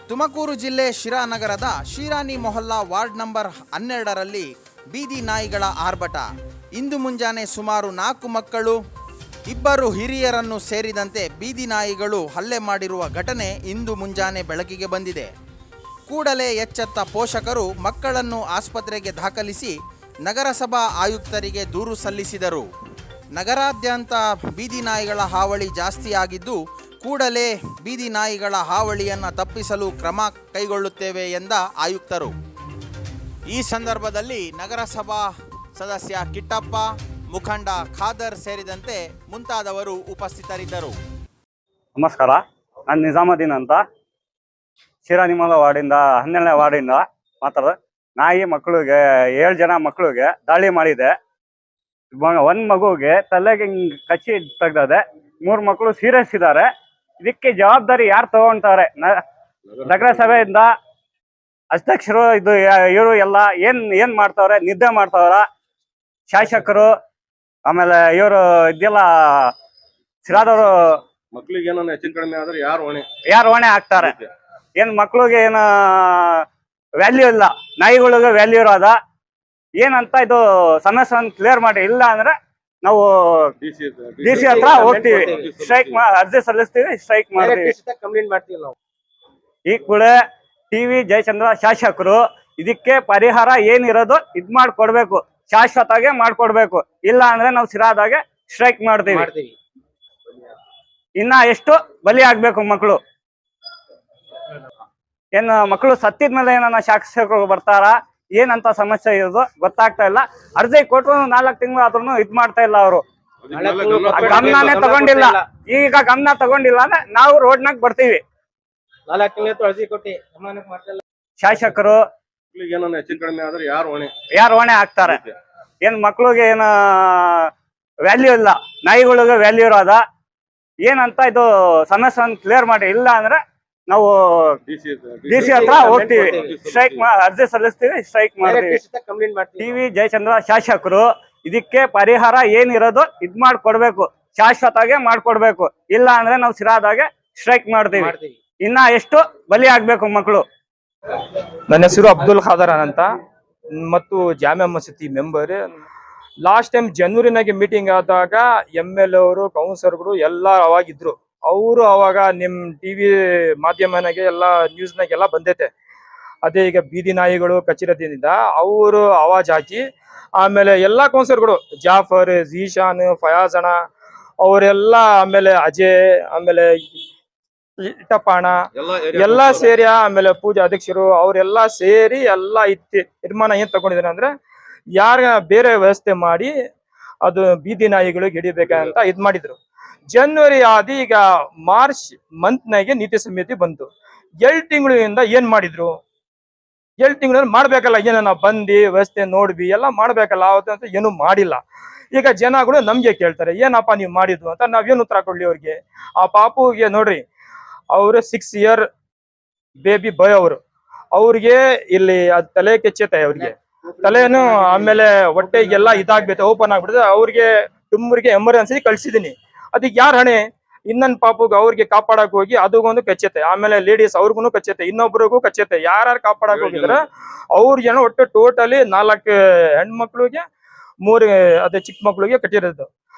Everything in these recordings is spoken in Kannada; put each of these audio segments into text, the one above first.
ತುಮಕೂರು ಜಿಲ್ಲೆ ಶಿರಾನಗರದ ಶಿರಾನಿ ಮೊಹಲ್ಲಾ ವಾರ್ಡ್ ನಂಬರ್ 12ರಲ್ಲಿ ಬೀದಿ ನಾಯಿಗಳ ಆರ್ಭಟ. ಇಂದು ಮುಂಜಾನೆ ಸುಮಾರು 4 ಮಕ್ಕಳು 2 ಹಿರಿಯರನ್ನು ಸೇರಿದಂತೆ ಬೀದಿ ನಾಯಿಗಳು ಹಲ್ಲೆ ಮಾಡಿರುವ ಘಟನೆ ಇಂದು ಮುಂಜಾನೆ ಬೆಳಕಿಗೆ ಬಂದಿದೆ. ಕೂಡಲೇ ಎಚ್ಚೆತ್ತ ಪೋಷಕರು ಮಕ್ಕಳನ್ನು ಆಸ್ಪತ್ರೆಗೆ ದಾಖಲಿಸಿ ನಗರಸಭಾ ಆಯುಕ್ತರಿಗೆ ದೂರು ಸಲ್ಲಿಸಿದರು. ನಗರಾದ್ಯಂತ ಬೀದಿ ನಾಯಿಗಳ ಹಾವಳಿ ಜಾಸ್ತಿಯಾಗಿದ್ದು, ಕೂಡಲೇ ಬೀದಿ ನಾಯಿಗಳ ಹಾವಳಿಯನ್ನು ತಪ್ಪಿಸಲು ಕ್ರಮ ಕೈಗೊಳ್ಳುತ್ತೇವೆ ಎಂದ ಆಯುಕ್ತರು. ಈ ಸಂದರ್ಭದಲ್ಲಿ ನಗರಸಭಾ ಸದಸ್ಯ ಕಿಟ್ಟಪ್ಪ, ಮುಖಂಡ ಖಾದರ್ ಸೇರಿದಂತೆ ಮುಂತಾದವರು ಉಪಸ್ಥಿತರಿದ್ದರು. ನಮಸ್ಕಾರ, ನಾನು ನಿಜಾಮುದ್ದೀನ್ ಅಂತ ಶಿರಾನಿಮಲ ವಾರ್ಡಿಂದ 12ನೇ ವಾರ್ಡಿಂದ ಮಾತಾಡೋದು. ನಾಯಿ ಮಕ್ಕಳಿಗೆ 7 ಜನ ಮಕ್ಕಳಿಗೆ ದಾಳಿ ಮಾಡಿದೆ. ಒಂದು ಮಗುವಿಗೆ ತಲೆಗೆ ಕಚ್ಚಿ ತೆಗ್ದದೆ. 3 ಮಕ್ಕಳು ಸೀರಿಯಸ್ ಇದ್ದಾರೆ. ಇದಕ್ಕೆ ಜವಾಬ್ದಾರಿ ಯಾರು ತಗೊಂತಾರೆ? ನಗರಸಭೆಯಿಂದ ಅಧ್ಯಕ್ಷರು ಇವರು ಎಲ್ಲ ಏನ್ ಮಾಡ್ತಾವ್ರೆ? ನಿದ್ದೆ ಮಾಡ್ತಾವ್ರ? ಶಾಸಕರು ಆಮೇಲೆ ಇವರು ಇದೆಲ್ಲ ಸಿರಾದವರು ಮಕ್ಕಳಿಗೆ ಏನೋ ಹೆಚ್ಚಿನ ಕಡಿಮೆ ಆದ್ರೆ ಯಾರು ಹೊಣೆ ಹಾಕ್ತಾರೆ? ಏನ್ ಮಕ್ಳಿಗೆ ಏನು ವ್ಯಾಲ್ಯೂ ಇಲ್ಲ, ನಾಯಿಗಳಿಗೆ ವ್ಯಾಲ್ಯೂ ಇರೋದ ಏನಂತ ಇದು ಸಮಸ್ಯೆ ಕ್ಲಿಯರ್ ಮಾಡಿ. ಇಲ್ಲ ಅಂದ್ರೆ ನಾವು ಡಿ.ಸಿ ಹತ್ರ ಹೋಗ್ತೀವಿ, ಸ್ಟ್ರೈಕ್ ಅರ್ಜಿ ಸಲ್ಲಿಸ್ತೀವಿ, ಸ್ಟ್ರೈಕ್ ಮಾಡ್ತೀವಿ. ಈ ಕೂಡ ಟಿವಿ ಜಯಚಂದ್ರ ಶಾಸಕರು ಇದಕ್ಕೆ ಪರಿಹಾರ ಏನಿರೋದು ಇದ್ ಮಾಡ್ಕೊಡ್ಬೇಕು, ಶಾಶ್ವತವಾಗಿ ಮಾಡ್ಕೊಡ್ಬೇಕು. ಇಲ್ಲ ಅಂದ್ರೆ ನಾವು ಸಿರಾದಾಗೆ ಸ್ಟ್ರೈಕ್ ಮಾಡ್ತೀವಿ. ಇನ್ನ ಎಷ್ಟು ಬಲಿ ಆಗ್ಬೇಕು ಮಕ್ಕಳು? ಏನು ಮಕ್ಕಳು ಸತ್ತಿದ್ಮೇಲೆ ಏನನ್ನ ಶಾಸಕರು ಬರ್ತಾರ? ಏನಂತ ಸಮಸ್ಯೆ ಇರೋದು ಗೊತ್ತಾಗ್ತಾ ಇಲ್ಲ. ಅರ್ಜಿ ಕೊಟ್ಟರು 4 ತಿಂಗಳು ಆದ್ರೂ ಇದ್ ಮಾಡ್ತಾ ಇಲ್ಲ. ಅವರು ಗಮನನೇ ತಗೊಂಡಿಲ್ಲ. ಈಗ ಗಮನ ತಗೊಂಡಿಲ್ಲ ಅಂದ್ರೆ ನಾವು ರೋಡ್ನಾಗ ಬರ್ತೀವಿ. 4 ತಿಂಗಳು ಅರ್ಜಿ ಕೊಟ್ಟಿ ಶಾಸಕರು ಹೆಚ್ಚಿನ ಕಡಿಮೆ ಆದ್ರೆ ಯಾರು ಹೊಣೆ ಹಾಕ್ತಾರೆ? ಏನ್ ಮಕ್ಳಿಗೆ ಏನ ವ್ಯಾಲ್ಯೂ ಇಲ್ಲ, ನಾಯಿಗಳಿಗೆ ವ್ಯಾಲ್ಯೂ ಇರೋದ ಏನಂತ ಇದು ಸಮಸ್ಯೆ ಕ್ಲಿಯರ್ ಮಾಡಿ. ಇಲ್ಲ ಅಂದ್ರೆ ನಾವು ಡಿ.ಸಿ ಹತ್ರ ಹೋಗ್ತೀವಿ, ಸ್ಟ್ರೈಕ್ ಅರ್ಜಿ ಸಲ್ಲಿಸ್ತೀವಿ, ಸ್ಟ್ರೈಕ್ ಮಾಡ್ತೀವಿ. ಟಿವಿ ಜಯಚಂದ್ರ ಶಾಸಕರು ಇದಕ್ಕೆ ಪರಿಹಾರ ಏನಿರೋದು ಇದ್ ಮಾಡ್ಕೊಡ್ಬೇಕು, ಶಾಶ್ವತವಾಗಿ ಮಾಡ್ಕೊಡ್ಬೇಕು. ಇಲ್ಲ ಅಂದ್ರೆ ನಾವು ಸಿರಾದಾಗೆ ಸ್ಟ್ರೈಕ್ ಮಾಡ್ತೀವಿ. ಇನ್ನ ಎಷ್ಟು ಬಲಿ ಆಗ್ಬೇಕು ಮಕ್ಕಳು? ನನ್ನ ಹೆಸರು ಅಬ್ದುಲ್ ಖಾದರ್ ಅಂತ ಮತ್ತು ಜಾಮಿಯಾ ಮಸೀದಿ ಮೆಂಬರ್. ಲಾಸ್ಟ್ ಟೈಮ್ ಜನವರಿನಾಗೆ ಮೀಟಿಂಗ್ ಆದಾಗ MLA ಅವರು, ಕೌನ್ಸಿಲರ್ಗಳು ಎಲ್ಲ ಅವಾಗಿದ್ರು. ಅವರು ಅವಾಗ ನಿಮ್ ಟಿವಿ ಮಾಧ್ಯಮನಾಗೆ ಎಲ್ಲ ನ್ಯೂಸ್ನಾಗೆಲ್ಲ ಬಂದೈತೆ. ಅದೇ ಈಗ ಬೀದಿ ನಾಯಿಗಳು ಕಚ್ಚಿರೋದ್ರಿಂದ ಅವರು ಆವಾಜ್ ಹಾಕಿ, ಆಮೇಲೆ ಎಲ್ಲಾ ಕೌನ್ಸಿಲರ್ಗಳು ಜಾಫರ್, ಜೀಶಾನ್, ಫಯಾಜ್ ಅಣ್ಣ ಅವರೆಲ್ಲ, ಆಮೇಲೆ ಅಜಯ್, ಆಮೇಲೆ ಇಟ್ಟಪ್ಪಣ ಎಲ್ಲ ಸೇರಿ, ಆಮೇಲೆ ಪೂಜಾ ಅಧ್ಯಕ್ಷರು ಅವರೆಲ್ಲ ಸೇರಿ ಎಲ್ಲ ತೀರ್ಮಾನ ಏನ್ ತಗೊಂಡಿದ್ದಾರೆ ಅಂದ್ರೆ ಯಾರ ಬೇರೆ ವ್ಯವಸ್ಥೆ ಮಾಡಿ ಅದು ಬೀದಿ ನಾಯಿಗಳಿಗೆ ಹಿಡಿಬೇಕಂತ ಇದ್ ಮಾಡಿದ್ರು. ಜನವರಿ ಆದಿ ಈಗ ಮಾರ್ಚ್ ಮಂತ್ನಾಗೆ ನೀತಿ ಸಮಿತಿ ಬಂತು. 7 ತಿಂಗಳಿಂದ ಏನ್ ಮಾಡಿದ್ರು? 7 ತಿಂಗಳಲ್ಲಿ ಮಾಡ್ಬೇಕಲ್ಲ, ಏನ ನಾವು ಬಂದು ವ್ಯವಸ್ಥೆ ನೋಡ್ವಿ ಎಲ್ಲ ಮಾಡ್ಬೇಕಲ್ಲ, ಅವತ್ತಂತ ಏನು ಮಾಡಿಲ್ಲ. ಈಗ ಜನಗಳು ನಮ್ಗೆ ಕೇಳ್ತಾರೆ, ಏನಪ್ಪಾ ನೀವು ಮಾಡಿದ್ವು ಅಂತ. ನಾವೇನು ಉತ್ತರ ಕೊಡ್ಲಿ ಅವ್ರಿಗೆ? ಆ ಪಾಪುಗೆ ನೋಡ್ರಿ, ಅವರು 6 ಇಯರ್ ಬೇಬಿ ಬಾಯ್ ಅವ್ರಿಗೆ ಇಲ್ಲಿ ತಲೆ ಕೆಚ್ಚೈತೆ, ಅವ್ರಿಗೆ ತಲೆನು ಆಮೇಲೆ ಹೊಟ್ಟೆಗೆಲ್ಲ ಇದಾಗ್ಬೇಕು, ಓಪನ್ ಆಗ್ಬಿಡುತ್ತೆ. ಅವ್ರಿಗೆ ಟುಮ್ಮರಿಗೆ ಎಮರ್ಜೆನ್ಸಿ ಕಳ್ಸಿದೀನಿ. ಅದಕ್ಕೆ ಯಾರ ಹಣೆ? ಇನ್ನೊಂದು ಪಾಪುಗೆ ಅವ್ರಿಗೆ ಕಾಪಾಡಕ್ ಹೋಗಿ ಅದಕ್ಕೊಂದು ಕಚ್ಚತೆ, ಆಮೇಲೆ ಲೇಡೀಸ್ ಅವ್ರಿಗೂ ಕಚ್ಚತೆ, ಇನ್ನೊಬ್ರಿಗೂ ಕಚ್ಚತೆ. ಯಾರು ಕಾಪಾಡಕ್ ಹೋಗಿದ್ರೆ ಅವ್ರ ಜನ ಒಟ್ಟು ಟೋಟಲಿ 4 ಹೆಣ್ಮಕ್ಳಿಗೆ 3 ಅದೇ ಚಿಕ್ಕ ಮಕ್ಳಿಗೆ ಕಟ್ಟಿರೋದು.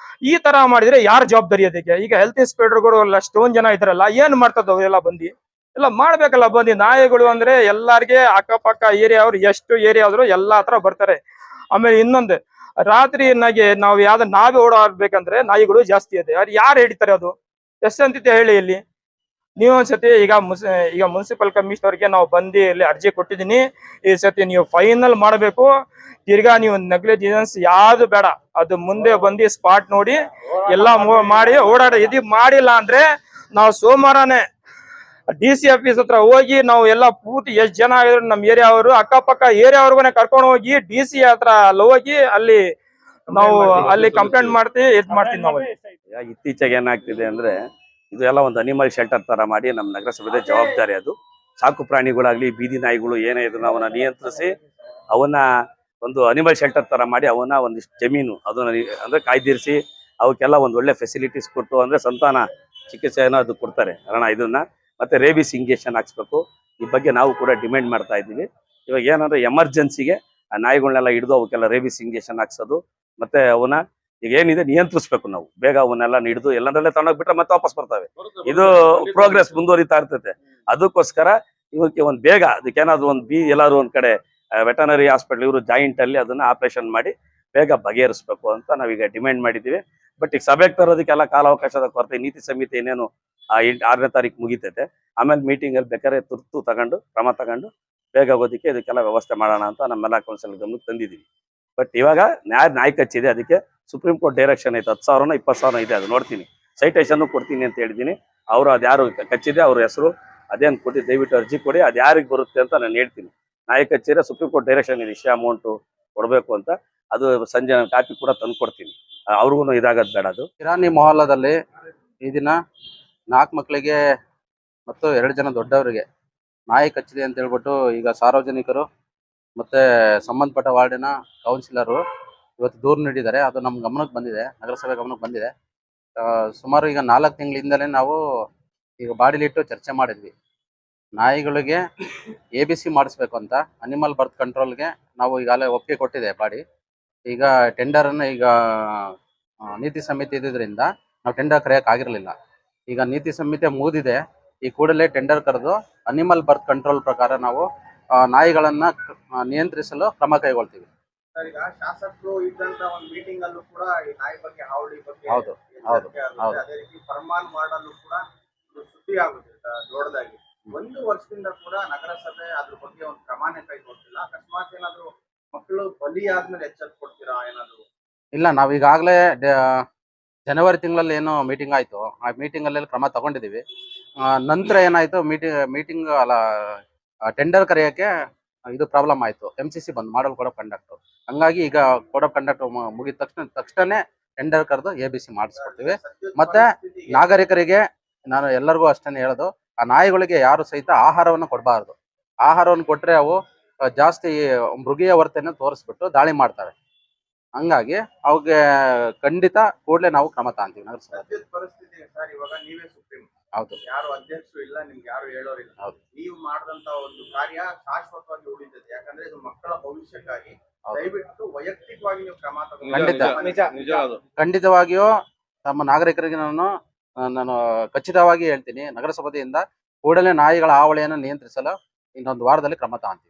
ಈ ತರ ಮಾಡಿದ್ರೆ ಯಾರ ಜವಾಬ್ದಾರಿ ಅದಕ್ಕೆ? ಈಗ ಹೆಲ್ತ್ ಇನ್ಸ್ಪೆಕ್ಟರ್ಗಳು ಅಷ್ಟೊಂದ್ ಜನ ಇದ್ರಲ್ಲ, ಏನ್ ಮಾಡ್ತದ ಅವರೆಲ್ಲ ಬಂದು? ಎಲ್ಲ ಮಾಡ್ಬೇಕಲ್ಲ ಬಂದು. ನಾಯಿಗಳು ಅಂದ್ರೆ ಎಲ್ಲಾರ್ಗೆ ಅಕ್ಕಪಕ್ಕ ಏರಿಯಾ ಅವ್ರು ಎಷ್ಟು ಏರಿಯಾ ಆದ್ರು ಎಲ್ಲಾ ಹತ್ರ ಬರ್ತಾರೆ. ಆಮೇಲೆ ಇನ್ನೊಂದು, ರಾತ್ರಿ ನಾವೇ ಓಡಾಡ್ಬೇಕಂದ್ರೆ ನಾಯಿಗಳು ಜಾಸ್ತಿ ಇದೆ. ಅದು ಯಾರು ಹಿಡಿತಾರೆ? ಅದು ಎಷ್ಟಂತಿದೆ ಹೇಳಿ ಇಲ್ಲಿ? ನೀವು ಒಂದ್ಸತಿ ಈಗ ಮುನ್ಸಿಪಲ್ ಕಮಿಷನರ್ಗೆ ನಾವು ಬಂದು ಇಲ್ಲಿ ಅರ್ಜಿ ಕೊಟ್ಟಿದ್ದೀನಿ. ಈ ಸತಿ ನೀವು ಫೈನಲ್ ಮಾಡಬೇಕು. ತಿರ್ಗಾ ನೀವು ನೆಗ್ಲಿಜೆನ್ಸ್ ಯಾವ್ದು ಬೇಡ, ಅದು ಮುಂದೆ ಬಂದು ಸ್ಪಾಟ್ ನೋಡಿ ಎಲ್ಲ ಮಾಡಿ ಇದು ಮಾಡಿಲ್ಲ ಅಂದ್ರೆ ನಾವು ಸೋಮವಾರನೇ ಡಿ.ಸಿ ಆಫೀಸ್ ಹತ್ರ ಹೋಗಿ ನಾವು ಎಲ್ಲ ಪೂರ್ತಿ ಎಷ್ಟು ಜನ ಆಗಿದ್ರು ನಮ್ಮ ಏರಿಯಾ ಅವರು, ಅಕ್ಕಪಕ್ಕ ಏರಿಯಾ ಅವ್ರಿಗೂ ಕರ್ಕೊಂಡು ಹೋಗಿ ಡಿ.ಸಿ ಹತ್ರ ಹೋಗಿ ಅಲ್ಲಿ ಕಂಪ್ಲೇಂಟ್ ಮಾಡ್ತೀವಿ, ಮಾಡ್ತೀವಿ ನಾವು. ಇತ್ತೀಚೆಗೆ ಏನಾಗ್ತಿದೆ ಅಂದ್ರೆ ಇದು ಎಲ್ಲ ಒಂದು ಅನಿಮಲ್ ಶೆಲ್ಟರ್ ತರ ಮಾಡಿ ನಮ್ಮ ನಗರಸಭೆಯ ಜವಾಬ್ದಾರಿ. ಅದು ಸಾಕು ಪ್ರಾಣಿಗಳಾಗ್ಲಿ, ಬೀದಿ ನಾಯಿಗಳು ಏನೇ ಇದ್ರು ಅವನ್ನ ನಿಯಂತ್ರಿಸಿ ಅವನ್ನ ಒಂದು ಅನಿಮಲ್ ಶೆಲ್ಟರ್ ತರ ಮಾಡಿ ಅವನ್ನ ಒಂದಿಷ್ಟು ಜಮೀನು ಅದನ್ನ ಅಂದ್ರೆ ಕಾಯ್ದಿರಿಸಿ ಅವಕ್ಕೆಲ್ಲ ಒಂದು ಒಳ್ಳೆ ಫೆಸಿಲಿಟೀಸ್ ಕೊಟ್ಟು ಅಂದ್ರೆ ಸಂತಾನ ಚಿಕಿತ್ಸೆಯನ್ನು ಅದು ಕೊಡ್ತಾರೆ. ಕಾರಣ ಇದನ್ನ ಮತ್ತೆ ರೇಬಿಸ್ ಇಂಜೆಕ್ಷನ್ ಹಾಕ್ಸ್ಬೇಕು. ಈ ಬಗ್ಗೆ ನಾವು ಕೂಡ ಡಿಮ್ಯಾಂಡ್ ಮಾಡ್ತಾ ಇದ್ದೀವಿ. ಇವಾಗ ಏನಂದ್ರೆ ಎಮರ್ಜೆನ್ಸಿಗೆ ಆ ನಾಯಿಗಳನ್ನೆಲ್ಲ ಹಿಡಿದು ಅವಕ್ಕೆಲ್ಲ ರೇಬಿಸ್ ಇಂಜೆಕ್ಷನ್ ಹಾಕ್ಸೋದು, ಮತ್ತೆ ಅವನ್ನ ಈಗ ಏನಿದೆ ನಿಯಂತ್ರಿಸ್ಬೇಕು ನಾವು. ಬೇಗ ಅವನ್ನೆಲ್ಲ ಹಿಡಿದು ಎಲ್ಲಂದ್ರಲ್ಲೇ ತಗೊಂಡೋಗ್ಬಿಟ್ರೆ ಮತ್ತೆ ವಾಪಸ್ ಬರ್ತವೆ. ಇದು ಪ್ರೋಗ್ರೆಸ್ ಮುಂದುವರಿತಾ ಇರ್ತೈತೆ. ಅದಕ್ಕೋಸ್ಕರ ಇವಕ್ಕೆ ಒಂದು ಬೇಗ ಅದಕ್ಕೇನಾದ್ರು ಒಂದು ಎಲ್ಲಾದ್ರು ಒಂದ್ ಕಡೆ ವೆಟನರಿ ಹಾಸ್ಪಿಟಲ್ ಇವರು ಜಾಯಿಂಟ್ ಅಲ್ಲಿ ಅದನ್ನ ಆಪರೇಷನ್ ಮಾಡಿ ಬೇಗ ಬಗೆಹರಿಸ್ಬೇಕು ಅಂತ ನಾವೀಗ ಡಿಮ್ಯಾಂಡ್ ಮಾಡಿದ್ದೀವಿ. ಬಟ್ ಈಗ ಸಭೆಗೆ ತರೋದಕ್ಕೆಲ್ಲ ಕಾಲಾವಕಾಶದ ಕೊರತೆ. ನೀತಿ ಸಂಹಿತೆ ಇನ್ನೇನು 6ನೇ ತಾರೀಕು ಮುಗಿತೈತೆ. ಆಮೇಲೆ ಮೀಟಿಂಗ್ ಅಲ್ಲಿ ಬೇಕಾದ್ರೆ ತುರ್ತು ಕ್ರಮ ತಗೊಂಡು ಬೇಗ ಆಗೋದಕ್ಕೆ ಇದಕ್ಕೆಲ್ಲ ವ್ಯವಸ್ಥೆ ಮಾಡೋಣ ಅಂತ ನಮ್ಮೆಲ್ಲ ಕೌನ್ಸಿಲ್ ಗಮನಕ್ಕೆ ತಂದಿದ್ದೀವಿ. ಬಟ್ ಇವಾಗ ನಾಯಿ ಕಚ್ಚಿದೆ, ಅದಕ್ಕೆ ಸುಪ್ರೀಂ ಕೋರ್ಟ್ ಡೈರೆಕ್ಷನ್ ಐತೆ 10,000 20,000 ಇದೆ, ಅದು ನೋಡ್ತೀನಿ, ಸೈಟೇಷನ್ ಕೊಡ್ತೀನಿ ಅಂತ ಹೇಳಿದ್ದೀನಿ. ಅವರು ಅದ್ಯಾರು ಕಚ್ಚಿದೆ ಅವ್ರ ಹೆಸರು ಅದೇನು ಕೊಟ್ಟು ದಯವಿಟ್ಟು ಅರ್ಜಿ ಕೊಡಿ, ಅದು ಯಾರಿಗೆ ಬರುತ್ತೆ ಅಂತ ನಾನು ಹೇಳ್ತೀನಿ. ನಾಯಿ ಕಚ್ಚಿದ್ರೆ ಸುಪ್ರೀಂ ಕೋರ್ಟ್ ಡೈರೆಕ್ಷನ್ ಇದೆ, ಇಷ್ಟೇ ಅಮೌಂಟು ಕೊಡಬೇಕು ಅಂತ. ಅದು ಸಂಜೆ ನಾನು ಕಾಪಿ ಕೂಡ ತಂದು ಕೊಡ್ತೀನಿ, ಅವ್ರಿಗೂ ಇದಾಗದ್ ಬೇಡ. ಅದು ಶಿರಾನಿ ಮೊಹಲ್ಲಾದಲ್ಲಿ ಈ ದಿನ 4 ಮಕ್ಕಳಿಗೆ ಮತ್ತು 2 ಜನ ದೊಡ್ಡವರಿಗೆ ನಾಯಿ ಕಚ್ಚಿದೆ ಅಂತ ಹೇಳ್ಬಿಟ್ಟು ಈಗ ಸಾರ್ವಜನಿಕರು ಮತ್ತೆ ಸಂಬಂಧಪಟ್ಟ ವಾರ್ಡಿನ ಕೌನ್ಸಿಲರು ಇವತ್ತು ದೂರು ನೀಡಿದ್ದಾರೆ. ಅದು ನಮ್ಮ ಗಮನಕ್ಕೆ ಬಂದಿದೆ, ನಗರಸಭೆ ಗಮನಕ್ಕೆ ಬಂದಿದೆ. ಸುಮಾರು ಈಗ 4 ತಿಂಗಳಿಂದಲೇ ನಾವು ಈಗ ಬಾಡಿಲಿಟ್ಟು ಚರ್ಚೆ ಮಾಡಿದ್ವಿ. ನಾಯಿಗಳಿಗೆ ABC ಮಾಡಿಸ್ಬೇಕು ಅಂತ ಅನಿಮಲ್ ಬರ್ತ್ ಕಂಟ್ರೋಲ್ಗೆ ನಾವು ಈಗಾಗಲೇ ಒಪ್ಪಿಗೆ ಕೊಟ್ಟಿದೆ ಬಾಡಿ. ಈಗ ಟೆಂಡರನ್ನು ಈಗ ನೀತಿ ಸಮಿತಿ ಇದ್ದಿದ್ದರಿಂದ ನಾವು ಟೆಂಡರ್ ಕರೆಯೋಕೆ ಆಗಿರಲಿಲ್ಲ. ಈಗ ನೀತಿ ಸಂಹಿತೆ ಮುಗಿದಿದೆ, ಈ ಕೂಡಲೇ ಟೆಂಡರ್ ಕರೆದು ಅನಿಮಲ್ ಬರ್ತ್ ಕಂಟ್ರೋಲ್ ಪ್ರಕಾರ ನಾವು ನಾಯಿಗಳನ್ನ ನಿಯಂತ್ರಿಸಲು ಕ್ರಮ ಕೈಗೊಳ್ತೀವಿ. ಈಗ ಶಾಸಕರು ಇದ್ದಂತ ಒಂದು ಮೀಟಿಂಗ್ ಅಲ್ಲೂ ಕೂಡ ಈ ನಾಯಿ ಬಗ್ಗೆ ಹಾವಳಿ ಬಗ್ಗೆ ಹೌದು, ಹೌದು, ಹೌದು. ಅದೇ ರೀತಿ ಫರ್ಮಾನ್ ಮಾಡಲು ಕೂಡ ಸುದ್ದಿ ಆಗುತ್ತೆ ದೊಡ್ಡದಾಗಿ. 1 ವರ್ಷದಿಂದ ಕೂಡ ನಗರಸಭೆ ಅದ್ರ ಬಗ್ಗೆ ಒಂದು ಕ್ರಮನೇ ಕೈಗೊಳ್ತಿಲ್ಲ. ಅಕಸ್ಮಾತ್ ಏನಾದ್ರು ಮಕ್ಕಳು ಬಲಿ ಆದ್ಮೇಲೆ ಎಚ್ಚರಿಕೆ ಕೊಡ್ತೀರಾ ಏನಾದ್ರು? ಇಲ್ಲ, ನಾವು ಈಗಾಗಲೇ ಜನವರಿ ತಿಂಗಳಲ್ಲಿ ಏನೋ ಮೀಟಿಂಗ್ ಆಯಿತು, ಆ ಮೀಟಿಂಗಲ್ಲಿ ಕ್ರಮ ತಗೊಂಡಿದ್ದೀವಿ. ನಂತರ ಏನಾಯಿತು, ಮೀಟಿಂಗ್ ಅಲ್ಲ ಟೆಂಡರ್ ಕರೆಯೋಕ್ಕೆ ಇದು ಪ್ರಾಬ್ಲಮ್ ಆಯಿತು. MCC ಬಂದು ಮಾಡಲ್ ಕೋಡ್ ಆಫ್ ಕಂಡಕ್ಟ್. ಹಂಗಾಗಿ ಈಗ ಕೋಡ್ ಆಫ್ ಕಂಡಕ್ಟ್ ಮುಗಿದ ತಕ್ಷಣ ಟೆಂಡರ್ ಕರೆದು ABC ಮಾಡಿಸ್ಕೊಡ್ತೀವಿ. ಮತ್ತೆ ನಾಗರಿಕರಿಗೆ ನಾನು ಎಲ್ಲರಿಗೂ ಅಷ್ಟೇ ಹೇಳೋದು, ಆ ನಾಯಿಗಳಿಗೆ ಯಾರು ಸಹಿತ ಆಹಾರವನ್ನು ಕೊಡಬಾರ್ದು. ಆಹಾರವನ್ನು ಕೊಟ್ಟರೆ ಅವು ಜಾಸ್ತಿ ಮೃಗೀಯ ವರ್ತನೆ ತೋರಿಸ್ಬಿಟ್ಟು ದಾಳಿ ಮಾಡ್ತವೆ. ಹಂಗಾಗಿ ಅವ್ಗೆ ಖಂಡಿತ ಕೂಡಲೇ ನಾವು ಕ್ರಮ ತಗೊಂತೀವಿ. ನಗರಸಭೆ ಪರಿಸ್ಥಿತಿ ಸರ್, ಇವಾಗ ನೀವೇ ಸುಪ್ರೀಂ, ಹೌದು, ಯಾರು ಅಧ್ಯಕ್ಷರು ಇಲ್ಲ, ನಿಮ್ಗೆ ಯಾರು ಹೇಳೋರಿಲ್ಲ. ಹೌದು. ನೀವು ಮಾಡಿದಂತ ಒಂದು ಕಾರ್ಯ ಶಾಶ್ವತವಾಗಿ ಉಳಿತದೆ. ಯಾಕಂದ್ರೆ ಇದು ಮಕ್ಕಳ ಭವಿಷ್ಯಕ್ಕಾಗಿ. ದಯವಿಟ್ಟು ವೈಯಕ್ತಿಕವಾಗಿ ನೀವು ಕ್ರಮ ಖಂಡಿತ. ನಿಜ ಅದು. ಖಂಡಿತವಾಗಿಯೂ ನಮ್ಮ ನಾಗರಿಕರಿಗೆ ನಾನು ಖಚಿತವಾಗಿ ಹೇಳ್ತೀನಿ, ನಗರಸಭೆಯಿಂದ ಕೂಡಲೇ ನಾಯಿಗಳ ಹಾವಳಿಯನ್ನು ನಿಯಂತ್ರಿಸಲು ಇನ್ನೊಂದು ವಾರದಲ್ಲಿ ಕ್ರಮ ತಗೊಂತೀವಿ.